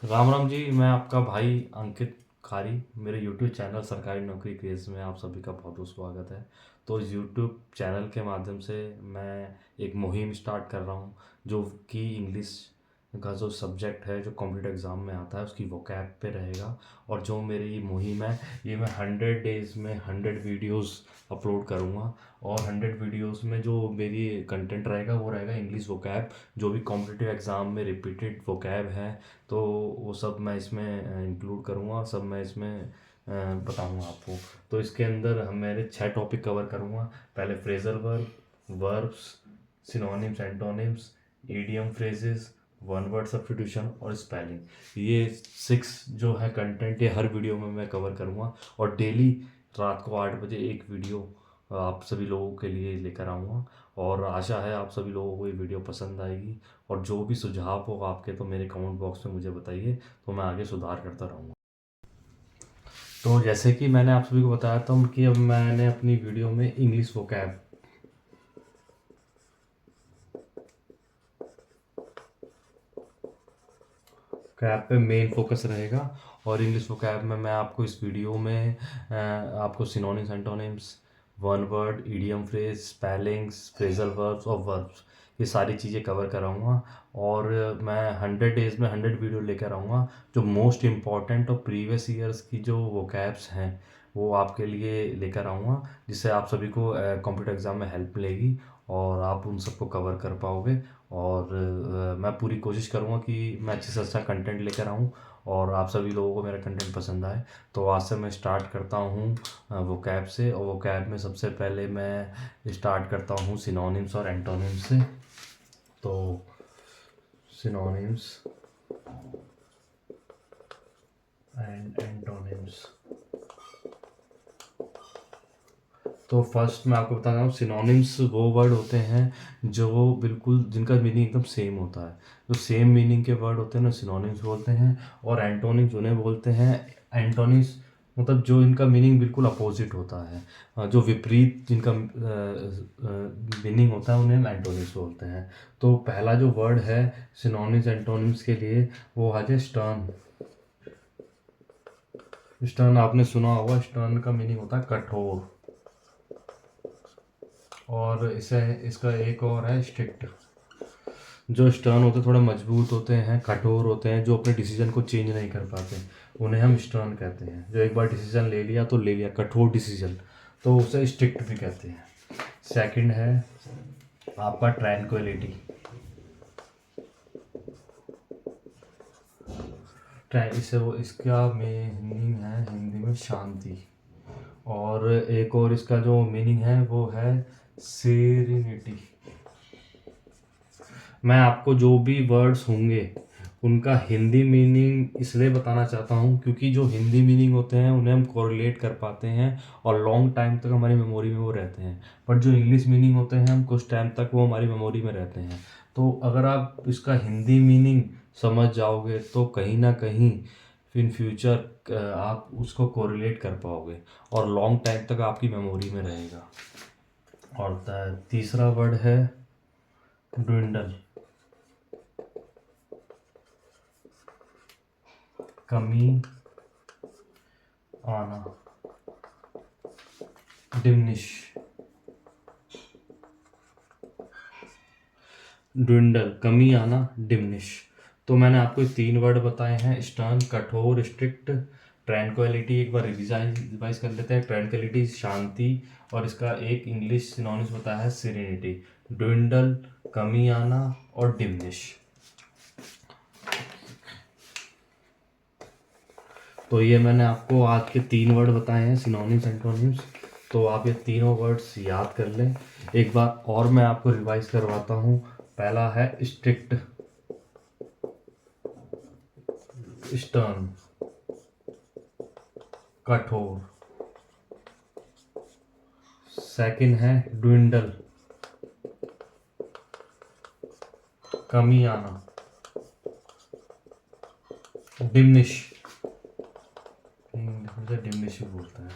राम राम जी। मैं आपका भाई अंकित खारी। मेरे यूट्यूब चैनल सरकारी नौकरी क्रेज़ में आप सभी का बहुत बहुत स्वागत है। तो इस यूट्यूब चैनल के माध्यम से मैं एक मुहिम स्टार्ट कर रहा हूँ, जो कि इंग्लिश का जो सब्जेक्ट है, जो कॉम्पिटिटिव एग्ज़ाम में आता है, उसकी वोकैब पे रहेगा। और जो मेरी ये मुहिम है, ये मैं 100 डेज़ में 100 वीडियोज़ अपलोड करूँगा। और 100 वीडियोज़ में जो मेरी कंटेंट रहेगा वो रहेगा इंग्लिश वोकैब, जो भी कॉम्पिटिटिव एग्ज़ाम में रिपीटेड वोकैब है, तो वो सब मैं इसमें इंक्लूड करूँगा, सब मैं इसमें बताऊँगा आपको। तो इसके अंदर हम मैंने 6 टॉपिक कवर करूँगा। पहले phrasal verb, verbs, synonyms, antonyms, idiom phrases, one word substitution और स्पेलिंग। ये 6 जो है कंटेंट, ये हर वीडियो में मैं कवर करूँगा। और डेली रात को 8 बजे एक वीडियो आप सभी लोगों के लिए लेकर आऊँगा। और आशा है आप सभी लोगों को ये वीडियो पसंद आएगी। और जो भी सुझाव हो आपके, तो मेरे कमेंट बॉक्स में मुझे बताइए, तो मैं आगे सुधार करता रहूँगा। तो जैसे कि मैंने आप सभी को बताया था कि अब मैंने अपनी वीडियो में इंग्लिश वोकैब कैब पे मेन फोकस रहेगा। और इंग्लिश वोकैब में मैं आपको इस वीडियो में आपको synonyms, antonyms, one word, idiom phrase, spellings, phrasal verbs और वर्ब्स, ये सारी चीज़ें कवर कराऊंगा। और मैं 100 डेज़ में 100 वीडियो लेकर आऊँगा, जो मोस्ट इम्पॉर्टेंट और प्रीवियस ईयर्स की जो वोकैब्स हैं वो आपके लिए लेकर आऊँगा, जिससे आप सभी को कॉम्पिटिटिव एग्ज़ाम में हेल्प मिलेगी और आप उन सबको कवर कर पाओगे। और मैं पूरी कोशिश करूँगा कि मैं अच्छे से अच्छा कंटेंट लेकर आऊँ और आप सभी लोगों को मेरा कंटेंट पसंद आए। तो आज से मैं स्टार्ट करता हूँ वो कैब से। और वो कैब में सबसे पहले मैं स्टार्ट करता हूँ सिनोनिम्स और एंटोनिम्स से। तो सिनोनिम्स एंड एंटोनिम्स। तो फर्स्ट मैं आपको बताना हूँ, सिनोनिम्स वो वर्ड होते हैं जो बिल्कुल जिनका मीनिंग एकदम सेम होता है। जो सेम मीनिंग के वर्ड होते हैं ना, सिनोनिम्स बोलते हैं। और एंटोनिम्स उन्हें बोलते हैं, एंटोनिम्स मतलब जो इनका मीनिंग बिल्कुल अपोजिट होता है, जो विपरीत जिनका मीनिंग होता है, उन्हें हम एंटोनिम्स बोलते हैं। तो पहला जो वर्ड है सिनोनिम्स एंटोनिम्स के लिए, वो आ जाए स्टर्न। स्टर्न आपने सुना होगा, स्टर्न का मीनिंग होता है कठोर। और इसे इसका एक और है स्ट्रिक्ट। जो स्टर्न होते हैं थोड़े मजबूत होते हैं, कठोर होते हैं, जो अपने डिसीजन को चेंज नहीं कर पाते, उन्हें हम स्टर्न कहते हैं। जो एक बार डिसीजन ले लिया तो ले लिया, कठोर डिसीजन, तो उसे स्ट्रिक्ट भी कहते हैं। सेकंड है आपका ट्रैंक्विलिटी। इसे वो इसका मीनिंग है हिंदी में शांति। और एक और इसका जो मीनिंग है वो है सेरेनिटी। मैं आपको जो भी वर्ड्स होंगे उनका हिंदी मीनिंग इसलिए बताना चाहता हूँ, क्योंकि जो हिंदी मीनिंग होते हैं उन्हें हम कोरिलेट कर पाते हैं और लॉन्ग टाइम तक हमारी मेमोरी में वो रहते हैं। बट जो इंग्लिश मीनिंग होते हैं, हम कुछ टाइम तक वो हमारी मेमोरी में रहते हैं। तो अगर आप इसका हिंदी मीनिंग समझ जाओगे तो कहीं ना कहीं इन फ्यूचर आप उसको कोरिलेट कर पाओगे और लॉन्ग टाइम तक आपकी मेमोरी में रहेगा। और तीसरा वर्ड है ड्विंडल, कमी आना, डिमिनिश। ड्विंडल, कमी आना, डिमिनिश। तो मैंने आपको ये 3 वर्ड बताए हैं, स्टर्न, कठोर, स्ट्रिक्ट, ट्रैंक्विलिटी। एक बार रिवाइज कर लेते हैं। ट्रैंक्विलिटी शांति, और इसका एक इंग्लिश सिनोनिम्स होता है सेरेनिटी। ड्विंडल, कमी आना और डिमिनिश। तो ये मैंने आपको आज के 3 वर्ड बताए हैं, सिनोनिम्स एंटोनिम्स। तो आप ये तीनों वर्ड्स याद कर लें। एक बार और मैं आपको रिवाइज करवाता हूँ। पहला है स्ट्रिक्ट, स्टर्न, कठोर। सेकंड है ड्विंडल, कमी आना, डिमिनिश, मुझे डिमिनिश ही बोलते हैं।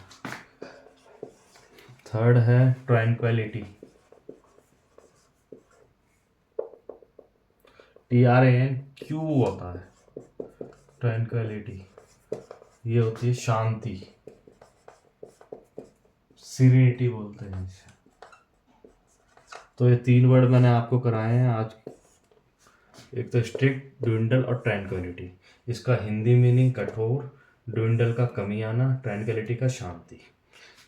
थर्ड है ट्रैंक्विलिटी, TRANQ होता है। ट्रैंक्विलिटी, ये होती है शांति, सीरेनिटी बोलते हैं इसे। तो ये 3 वर्ड मैंने आपको कराए हैं आज। एक तो स्ट्रिक्ट, ड्विंडल और ट्रैंक्विलिटी। इसका हिंदी मीनिंग कठोर, ड्विंडल का कमी आना, ट्रैंक्विलिटी का शांति।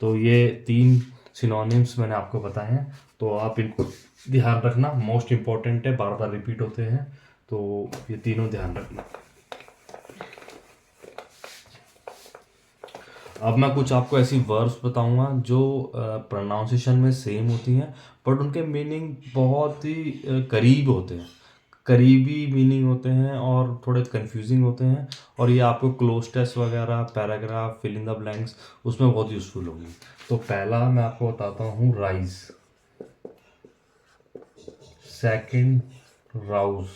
तो ये 3 सिनोनिम्स मैंने आपको बताए हैं, तो आप इनको ध्यान रखना, मोस्ट इम्पॉर्टेंट है, बार बार रिपीट होते हैं, तो ये तीनों ध्यान रखना। अब मैं कुछ आपको ऐसी वर्ब्स बताऊंगा जो प्रोनाउंसिएशन में सेम होती हैं, बट उनके मीनिंग बहुत ही करीब होते हैं, करीबी मीनिंग होते हैं और थोड़े कंफ्यूजिंग होते हैं, और ये आपको क्लोज टेस्ट वगैरह, paragraph, fill in the blanks, उसमें बहुत यूज़फुल होगी। तो पहला मैं आपको बताता हूँ राइज, सेकंड राउज,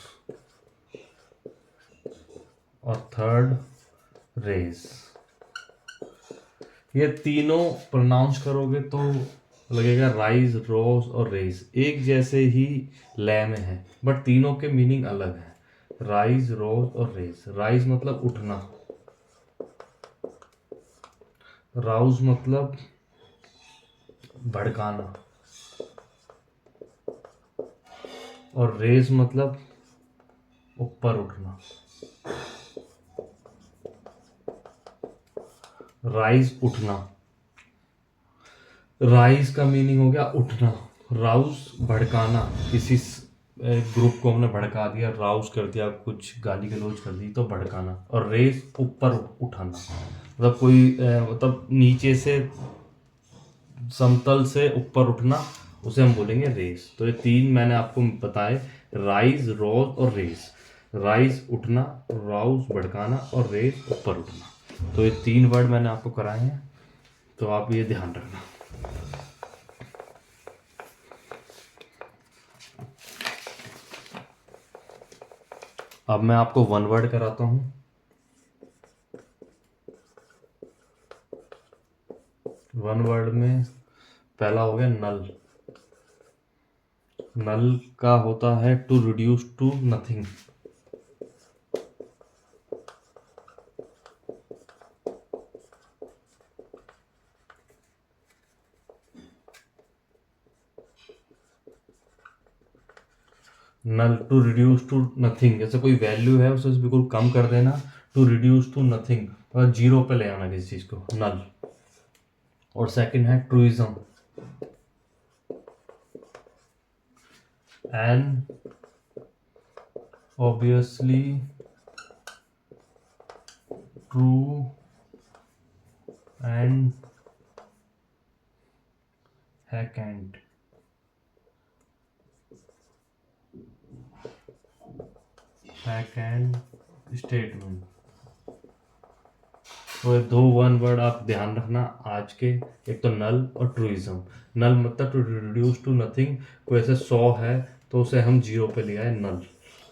और थर्ड रेज। ये तीनों प्रोनाउंस करोगे तो लगेगा राइज, रोज और रेज एक जैसे ही लय में है, बट तीनों के मीनिंग अलग है। राइज, रोज और रेज। राइज मतलब उठना, राउज मतलब भड़काना, और रेज मतलब ऊपर उठना। राइज उठना, राइज का मीनिंग हो गया उठना। राउज भड़काना, किसी ग्रुप को हमने भड़का दिया, राउज कर दिया, कुछ गाली गलौज कर दी, तो भड़काना। और रेज ऊपर उठाना, मतलब कोई मतलब नीचे से, समतल से ऊपर उठना, उसे हम बोलेंगे रेज। तो ये 3 मैंने आपको बताए, राइज, रोज और रेज। राइज उठना, राउज भड़काना, और रेज ऊपर उठना। तो ये 3 वर्ड मैंने आपको कराए हैं, तो आप ये ध्यान रखना। अब मैं आपको 1 वर्ड कराता हूँ। 1 वर्ड में पहला हो गया नल। नल का होता है to reduce to nothing. Null, to reduce to nothing, जैसे कोई वैल्यू है उसे बिल्कुल कम कर देना, टू रिड्यूस टू नथिंग, और 0 पे ले आना किसी चीज को, नल। और सेकंड है truism, and obviously true and hackneyed. Hackneyed statement. तो ये 2 1 वर्ड आप ध्यान रखना आज के। एक तो नल और ट्रूइज्म। नल मतलब टू रिड्यूस टू नथिंग, कोई ऐसे 100 है तो उसे हम 0 पे ले आए, नल।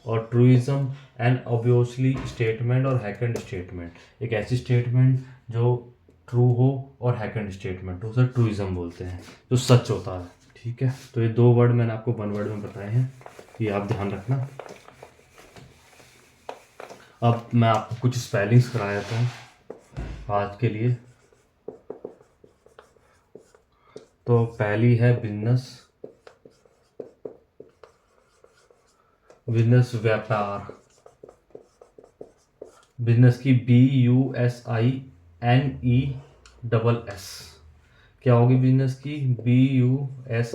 और ट्रूइज्म एंड ऑब्वियसली स्टेटमेंट और हैकेंट स्टेटमेंट, एक ऐसी स्टेटमेंट जो ट्रू हो और हैकेंट स्टेटमेंट, उसे ट्रूइज्म बोलते हैं, जो सच होता है। ठीक है, तो ये 2 वर्ड मैंने आपको 1 वर्ड में बताए हैं, ये आप ध्यान रखना। अब मैं आपको कुछ स्पेलिंग्स करा देता हूँ आज के लिए। तो पहली है बिजनेस, बिजनेस व्यापार। बिजनेस की BUSINESS, क्या होगी बिजनेस की? BUSINESS।